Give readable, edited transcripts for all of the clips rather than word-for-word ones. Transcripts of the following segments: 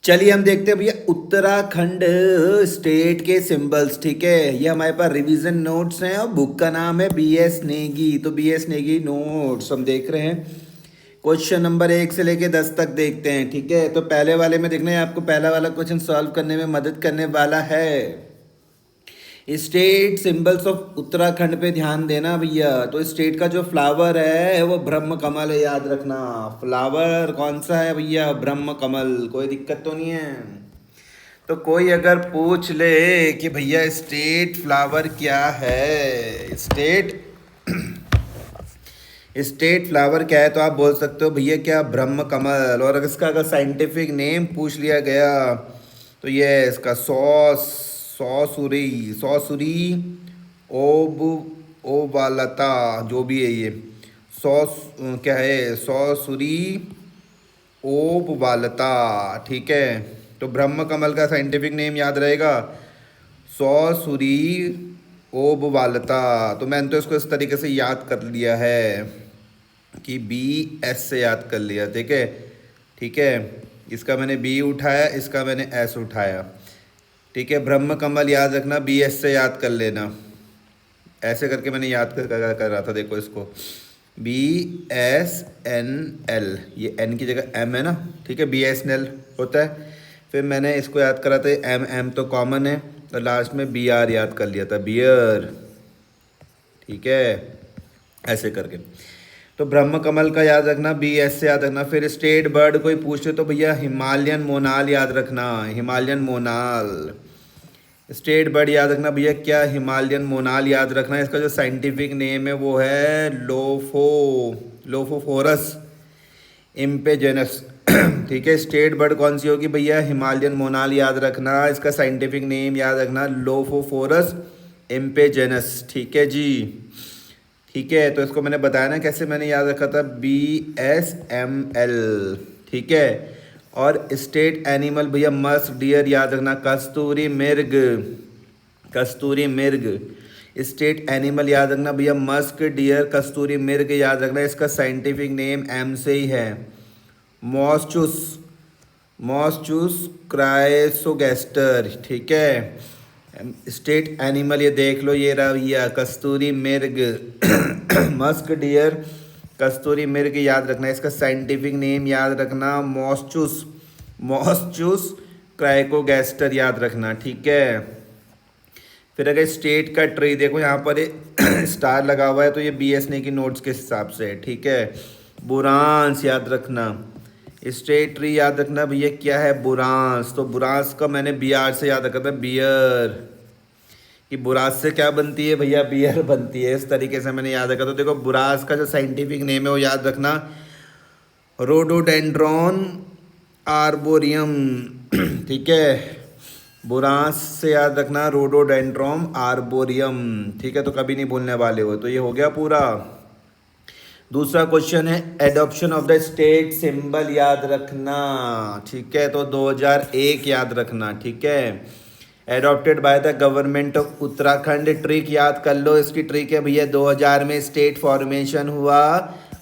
चलिए हम देखते हैं भैया उत्तराखंड स्टेट के सिंबल्स। ठीक है, ये हमारे पास रिवीजन नोट्स हैं और बुक का नाम है बीएस नेगी। तो बीएस नेगी नोट्स हम देख रहे हैं। क्वेश्चन नंबर 1 से लेके 10 तक देखते हैं। ठीक है, तो पहले वाले में देखना है आपको, पहला वाला क्वेश्चन सॉल्व करने में मदद करने वाला है। स्टेट सिंबल्स ऑफ उत्तराखंड पे ध्यान देना भैया। तो स्टेट का जो फ्लावर है वो ब्रह्म कमल है, याद रखना। फ्लावर कौन सा है भैया? ब्रह्म कमल। कोई दिक्कत तो नहीं है? तो कोई अगर पूछ ले कि भैया स्टेट फ्लावर क्या है, स्टेट फ्लावर क्या है, तो आप बोल सकते हो भैया क्या, ब्रह्म कमल। और अगर इसका अगर साइंटिफिक नेम पूछ लिया गया तो ये है इसका सौसुरी ओब ओबालता, जो भी है ये सौ क्या है, सौसुरी ओब वालता। ठीक है, तो ब्रह्म कमल का साइंटिफिक नेम याद रहेगा, सौसुरी ओब वालता। तो मैंने तो इसको इस तरीके से याद कर लिया है कि बी एस से याद कर लिया। ठीक है, ठीक है, इसका मैंने बी उठाया, इसका मैंने एस उठाया। ठीक है, ब्रह्म कमल याद रखना, बी एस से याद कर लेना। ऐसे करके मैंने याद कर रहा था, देखो इसको बी एस एन एल, ये एन की जगह एम है ना। ठीक है, बी एस एन एल होता है। फिर मैंने इसको याद करा था, एम एम तो कॉमन है, तो लास्ट में बी आर याद कर लिया था, बियर। ठीक है, ऐसे करके तो ब्रह्म कमल का याद रखना, बी एस से याद रखना। फिर स्टेट बर्ड कोई पूछे तो भैया हिमालयन मोनाल याद रखना, हिमालयन मोनाल। स्टेट बर्ड याद रखना भैया क्या, हिमालयन मोनाल याद रखना। इसका जो साइंटिफिक नेम है वो है लोफोफोरस इम्पेजेनस। ठीक है, स्टेट बर्ड कौन सी होगी भैया, हिमालयन मोनाल याद रखना। इसका साइंटिफिक नेम याद रखना, लोफोफोरस इम्पेजेनस। ठीक है जी, ठीक है। तो इसको मैंने बताया ना कैसे मैंने याद रखा था, बी एस एम एल। ठीक है, और स्टेट एनिमल भैया मस्क डियर याद रखना, कस्तूरी मिर्ग, कस्तूरी मिर्ग। स्टेट एनिमल याद रखना भैया मस्क डियर, कस्तूरी मिर्ग याद रखना। इसका साइंटिफिक नेम एम से ही है, मॉस्चुस, मॉस्चुस क्राइसोगेस्टर। ठीक है, स्टेट एनिमल ये देख लो, ये रहा भैया कस्तूरी मिर्ग। मस्क डियर, कस्तूरी मिर्ग याद रखना। इसका साइंटिफिक नेम याद रखना, मॉस्चुस, मॉस्चुस क्राइकोगेस्टर याद रखना। ठीक है, फिर अगर स्टेट का ट्री देखो यहाँ पर स्टार लगा हुआ है, तो ये बी एस ने की नोट्स के हिसाब से है। ठीक है, बुरांस याद रखना। स्टेट ट्री याद रखना भैया क्या है, बुरांस। तो बुरांस का मैंने बी आर से याद रखा था, बियर। कि बुरास से क्या बनती है भैया, बियर बनती है। इस तरीके से मैंने याद रखा। तो देखो बुरास का जो साइंटिफिक नेम है वो याद रखना, रोडोडेंड्रॉन आर्बोरियम। ठीक है, बुरांस से याद रखना, रोडोडेंड्रोम आर्बोरियम। ठीक है, तो कभी नहीं भूलने वाले हो। तो ये हो गया पूरा। दूसरा क्वेश्चन है adoption of the state symbol याद रखना। ठीक है, तो 2001 याद रखना। ठीक है, adopted by the government of Uttarakhand. Trick याद कर लो, इसकी ट्रिक है भैया 2000 में स्टेट फॉर्मेशन हुआ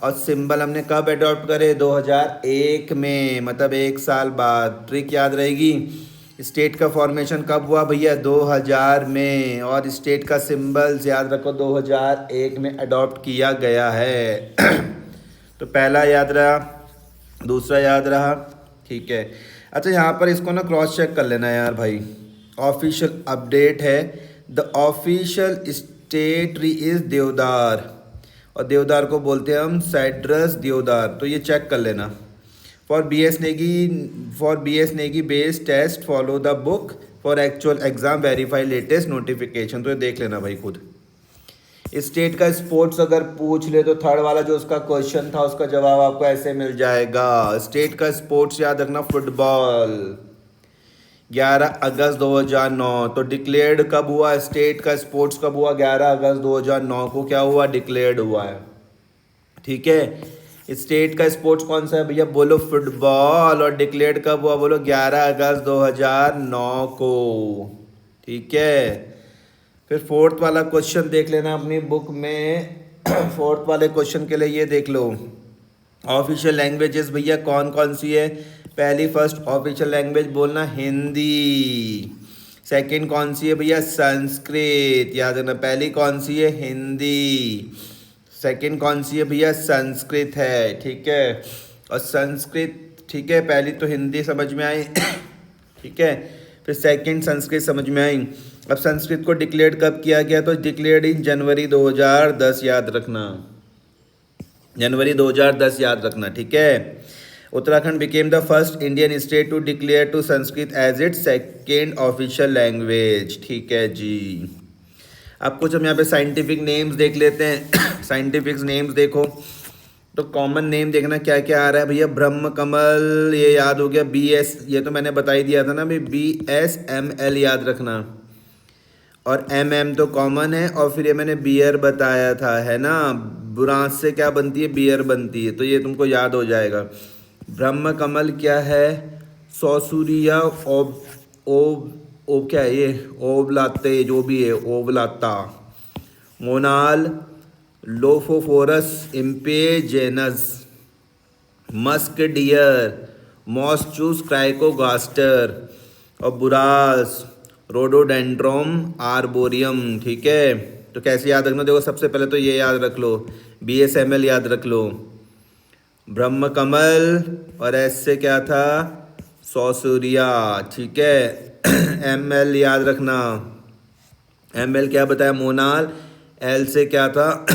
और सिंबल हमने कब एडॉप्ट करे, 2001 में, मतलब 1 साल बाद। ट्रिक याद रहेगी, स्टेट का फॉर्मेशन कब हुआ भैया, 2000 में, और स्टेट का सिंबल्स याद रखो 2001 में अडॉप्ट किया गया है। तो पहला याद रहा, दूसरा याद रहा। ठीक है, अच्छा यहाँ पर इसको ना क्रॉस चेक कर लेना यार भाई। ऑफिशियल अपडेट है, the official state tree is देवदार, और देवदार को बोलते हैं हम साइट्रस देवदार। तो ये चेक कर लेना। For BS Negi based test follow the book, for actual exam verify latest notification. तो ये देख लेना भाई खुद। स्टेट का स्पोर्ट्स अगर पूछ ले तो थर्ड वाला जो उसका क्वेश्चन था उसका जवाब आपको ऐसे मिल जाएगा। स्टेट का स्पोर्ट्स याद रखना, फुटबॉल। 11 अगस्त 2009। तो डिक्लेयर्ड कब हुआ, स्टेट का स्पोर्ट्स कब हुआ, 11 अगस्त 2009 को क्या हुआ, डिक्लेयर्ड हुआ है। ठीक है, स्टेट का स्पोर्ट्स कौन सा है भैया, बोलो फुटबॉल। और डिक्लेयर्ड कब हुआ, बोलो 11 अगस्त 2009 को। ठीक है, फिर फोर्थ वाला क्वेश्चन देख लेना अपनी बुक में। फोर्थ वाले क्वेश्चन के लिए ये देख लो, ऑफिशियल लैंग्वेजेस भैया कौन कौन सी है? पहली फर्स्ट ऑफिशियल लैंग्वेज बोलना हिंदी। सेकंड कौन सी है भैया? संस्कृत, याद रखना। पहली कौन सी है? हिंदी। सेकंड कौन सी है भैया? संस्कृत है, ठीक है। और संस्कृत, ठीक है, पहली तो हिंदी समझ में आई ठीक है, फिर सेकंड संस्कृत समझ में आई। अब संस्कृत को डिक्लेयर कब किया गया? तो डिक्लेयर्ड इन जनवरी 2010, याद रखना, जनवरी 2010 याद रखना, ठीक है। Uttarakhand became the first Indian state to declare to Sanskrit as its second official language, ठीक है जी। अब कुछ हम यहाँ पे साइंटिफिक नेम्स देख लेते हैं साइंटिफिक नेम्स देखो तो कॉमन नेम देखना क्या क्या आ रहा है भैया। ब्रह्म कमल, ये याद हो गया। BS, ये तो मैंने बता ही दिया था ना भाई, BSML याद रखना। और MM तो कॉमन है, और फिर ये मैंने बियर बताया था, है ना। बुरांस से क्या बनती है? बियर बनती है, तो ये तुमको याद हो जाएगा। ब्रह्म कमल क्या है? सौसूरिया ओब ओब ओब क्या है ये? ओबलाते, जो भी है, ओबलाता। Monal Lophophorus impejanus. Musk deer Moschus chrysogaster. और बुरास रोडोडेंड्रोम आर्बोरियम, ठीक है। तो कैसे याद रखना? देखो सबसे पहले तो ये याद रख लो, BSML याद रख लो, ब्रह्म कमल, और एस से क्या था? सौसूरिया, ठीक है। ML याद रखना, ML क्या बताया? मोनाल। L से क्या था?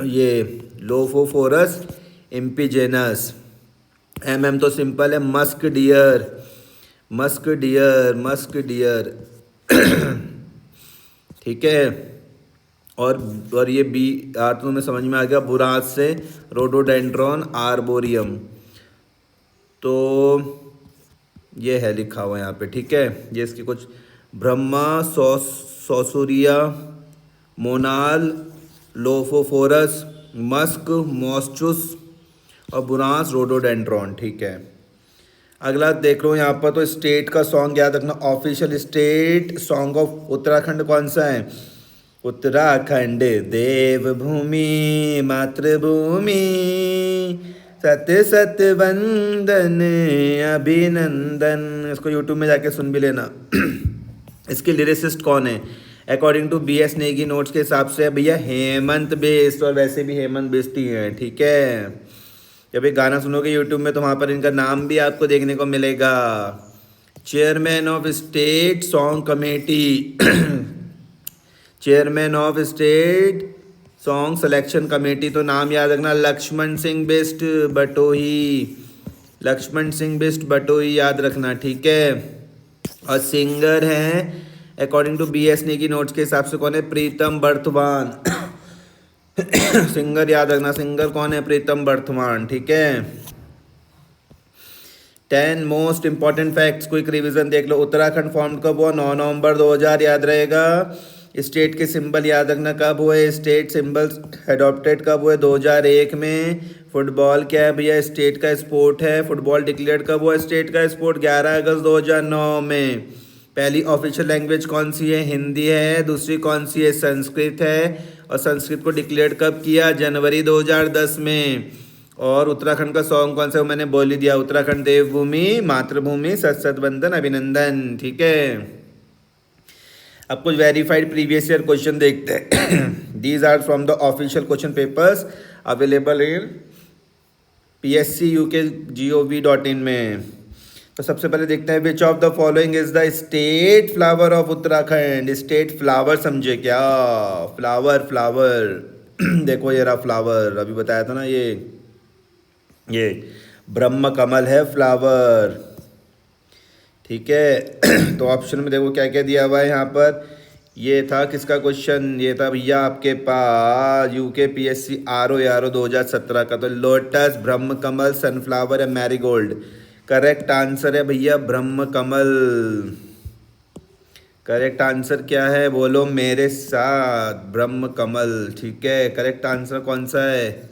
ये लोफोफोरस इम्पिजेनस। MM तो सिंपल है, musk deer, musk deer, musk deer ठीक है। और ये बी आर तो में समझ में आ गया, बुरास से रोडोडेंड्रॉन आर्बोरियम। तो ये है लिखा हुआ यहाँ पे, ठीक है। ये इसके कुछ ब्रह्मा सौसूरिया, मोनाल, लोफोफोरस, मस्क, मॉस्चुस, और बुरांस रोडोडेंड्रॉन, ठीक है। अगला देख लो यहाँ पर, तो स्टेट का सॉन्ग याद रखना। Official state song of Uttarakhand कौन सा है? उत्तराखंड देवभूमि मातृभूमि, सत सत वंदन अभिनंदन। इसको यूट्यूब में जाके सुन भी लेना इसके लिरिसिस्ट कौन है? According to BS Negi notes के हिसाब से भैया हेमंत बिष्ट, और वैसे भी हेमंत बिष्ट ही हैं, ठीक है। जब एक गाना सुनोगे यूट्यूब में तो वहाँ पर इनका नाम भी आपको देखने को मिलेगा। Chairman of state song committee chairman of state song selection committee, तो नाम याद रखना, लक्ष्मण सिंह बिष्ट बटोही, लक्ष्मण सिंह बिष्ट बटोही याद रखना, ठीक है। और सिंगर हैं according to BS Negi notes के हिसाब से कौन है? प्रीतम बर्धमान सिंगर याद रखना, सिंगर कौन है? प्रीतम बर्धमान, ठीक है। 10 most important facts, quick revision देख लो। उत्तराखंड फॉर्म कब हुआ? 9 नवंबर 2000, याद रहेगा। स्टेट के सिंबल याद रखना कब हुए? स्टेट सिंबल्स एडॉप्टेड कब हुए? 2001 में। फुटबॉल क्या है भैया? स्टेट का स्पोर्ट है। फुटबॉल डिक्लेयर्ड कब हुआ स्टेट का स्पोर्ट? 11 अगस्त 2009 में। पहली ऑफिशियल लैंग्वेज कौन सी है? हिंदी है। दूसरी कौन सी है? संस्कृत है। और संस्कृत को डिक्लेयर कब किया? जनवरी 2010 में। और उत्तराखंड का सॉन्ग कौन सा है? मैंने बोल ही दिया, उत्तराखंड देवभूमि मातृभूमि सत सत वंदन अभिनंदन, ठीक है। अब कुछ वेरीफाइड प्रीवियस ईयर क्वेश्चन देखते हैं these are from the official question papers available in pscuk.gov.in में। तो सबसे पहले देखते हैं, which of the following is the state flower of Uttarakhand? State flower समझे क्या? फ्लावर फ्लावर देखो ये रहा फ्लावर, अभी बताया था ना, ये ब्रह्म कमल है फ्लावर, ठीक है। तो ऑप्शन में देखो क्या क्या दिया हुआ है यहाँ पर। ये था किसका क्वेश्चन? ये था भैया आपके पास UK PSC RO 2017 का। तो लोटस, ब्रह्म कमल, सनफ्लावर या मैरीगोल्ड? करेक्ट आंसर है भैया ब्रह्म कमल। करेक्ट आंसर क्या है? बोलो मेरे साथ, ब्रह्म कमल, ठीक है। करेक्ट आंसर कौन सा है?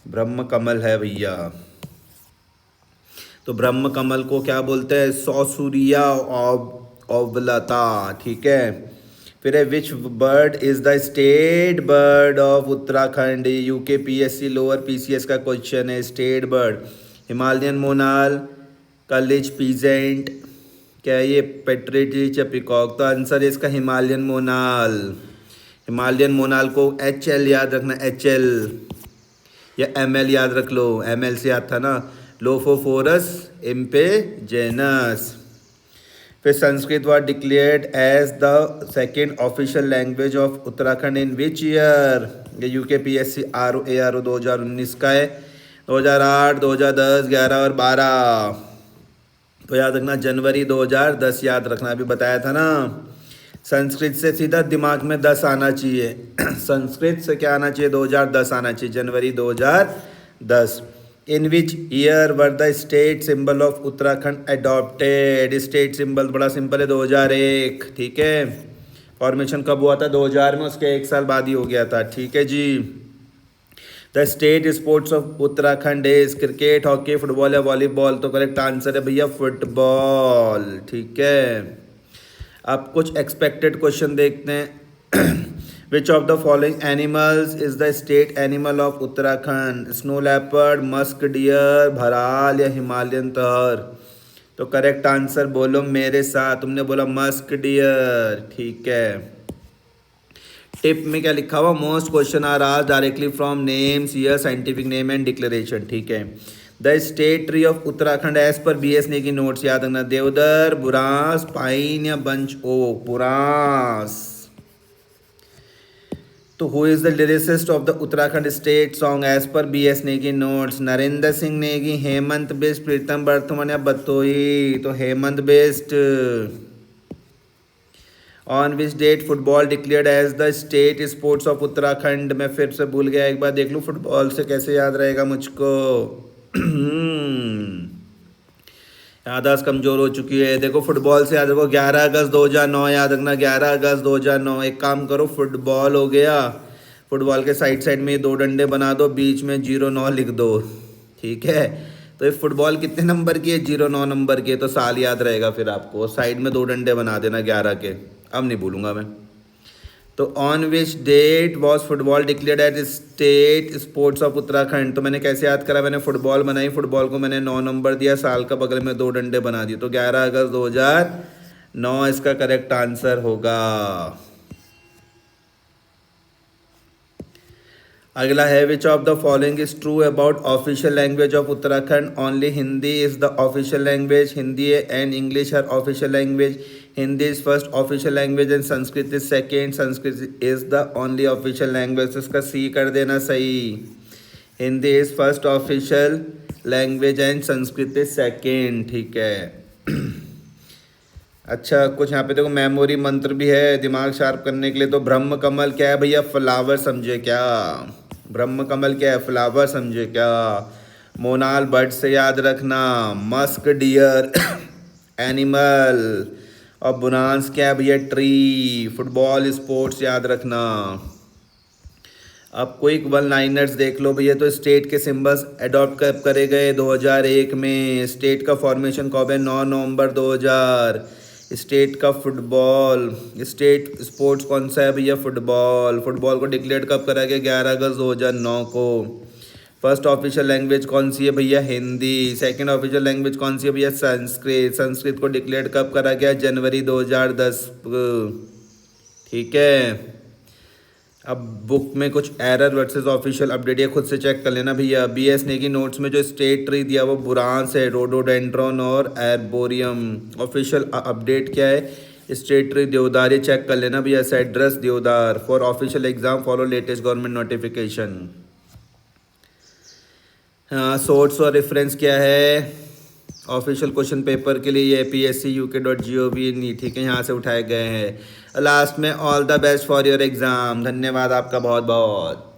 ब्रह्म कमल है भैया। तो ब्रह्म कमल को क्या बोलते हैं? सौसूरिया ओवलता, ठीक है। फिर है which bird is the state bird of Uttarakhand, UK PSC lower PCS का क्वेश्चन है। State bird Himalayan monal, kalij pheasant, क्या है ये पेट्रिटिच या पिकॉक? तो आंसर है इसका हिमालयन मोनाल। हिमालयन मोनाल को HL याद रखना, HL या ML याद रख लो, ML से याद था ना, लोफोफोरस इम्पेजेनस। फिर Sanskrit was declared as the second official language of Uttarakhand in which year? ये यूके पीएससी ARO 2019 का है, 2008, 2010, 11 और 12। तो याद रखना जनवरी 2010 याद रखना, अभी बताया था ना। संस्कृत से सीधा दिमाग में 10 आना चाहिए संस्कृत से क्या आना चाहिए? 2010 आना चाहिए, जनवरी 2010। In which year were the state symbol of Uttarakhand adopted? State symbol बड़ा सिंपल है, 2001। ठीक है, फॉर्मेशन कब हुआ था? 2000 में, उसके 1 साल बाद ही हो गया था। ठीक है जी। The state sports of Uttarakhand is cricket, hockey, football या वॉलीबॉल? तो करेक्ट आंसर है भैया फुटबॉल। ठीक है, अब कुछ एक्सपेक्टेड क्वेश्चन देखते हैं। Which of the following animals is the state animal of Uttarakhand? Snow leopard, musk deer, bharal या हिमालयन तहर? तो करेक्ट आंसर बोलो मेरे साथ, तुमने बोला मस्क डियर। ठीक है, टिप में क्या लिखा हुआ? Most question are asked directly from names, year, scientific name and declaration. ठीक है, the state tree of Uttarakhand as per BS Negi notes याद रखना, देवदार, बुरांस, पाइन या बंच ओक? बुरांस। तो who is the lyricist of the Uttarakhand state song as per BS Negi notes? Narendra Singh Negi, Hemant Bisht, Pritam Bardhaman या बतोई? तो Hemant Bisht. On which date football declared as the state sports of Uttarakhand? मैं फिर से भूल गया, एक बार देख लूँ, फुटबॉल से कैसे याद रहेगा मुझको। याददाश्त कमजोर हो चुकी है। देखो फुटबॉल से याद रखो, 11 अगस्त 2009 याद रखना, 11 अगस्त 2009। एक काम करो, फुटबॉल हो गया, फुटबॉल के साइड साइड में 2 डंडे बना दो, बीच में 09 लिख दो। ठीक है, तो ये फुटबॉल कितने नंबर की है? 09 नंबर की है, तो साल याद रहेगा फिर आपको। साइड में 2 डंडे बना देना 11 के, अब नहीं भूलूंगा मैं। तो on which date was football declared as state sports of Uttarakhand? तो मैंने कैसे याद करा? मैंने फुटबॉल बनाई, फुटबॉल को मैंने 9 नंबर दिया, साल का बगल में 2 डंडे बना दिए, तो 11 अगस्त 2009 इसका करेक्ट आंसर होगा। अगला है which of the following is true about official language of Uttarakhand? Only Hindi is the official language, Hindi and English are official language, Hindi is first official language and Sanskrit is second, Sanskrit is the only official language. तो इसका C कर देना सही, Hindi is first official language and Sanskrit is second. ठीक है। अच्छा, कुछ यहाँ पे देखो मेमोरी मंत्र भी है दिमाग शार्प करने के लिए। तो ब्रह्म कमल क्या है भैया? फ्लावर समझे क्या? ब्रह्म कमल क्या है? फ्लावर समझे क्या? मोनाल बर्ड से याद रखना, मस्क डियर एनिमल, और बुनांस क्या है भैया? ट्री। फुटबॉल स्पोर्ट्स याद रखना। अब क्विक 1 लाइनर्स देख लो भैया। तो स्टेट के सिंबल्स अडॉप्ट कब करे गए? 2001 में। स्टेट का फॉर्मेशन कब है? 9 नवंबर 2000। स्टेट का फुटबॉल, स्टेट स्पोर्ट्स कौन सा है भैया? फुटबॉल। फुटबॉल को डिक्लेयर कब करा गया? 11 अगस्त 2009 को। फर्स्ट ऑफिशियल लैंग्वेज कौन सी है भैया? हिंदी। सेकंड ऑफिशियल लैंग्वेज कौन सी है भैया? संस्कृत। संस्कृत को डिक्लेयर कब करा गया? जनवरी 2010। ठीक है। अब बुक में कुछ एरर वर्सेस ऑफिशियल अपडेट ये खुद से चेक कर लेना भैया। BS नेगी नोट्स में जो स्टेट ट्री दिया वो बुरांस है, रोडोडेंड्रॉन और एर्बोरियम। ऑफिशियल अपडेट क्या है? स्टेट ट्री देवदार, ये चेक कर लेना भैया। एड्रेस देवदार। For official exam follow latest government notification. हाँ, सोर्स और रेफरेंस क्या है ऑफिशियल क्वेश्चन पेपर के लिए? ये PSCUK.gov नहीं, ठीक है, यहाँ से उठाए गए हैं। लास्ट में all the best for your exam. धन्यवाद आपका बहुत बहुत।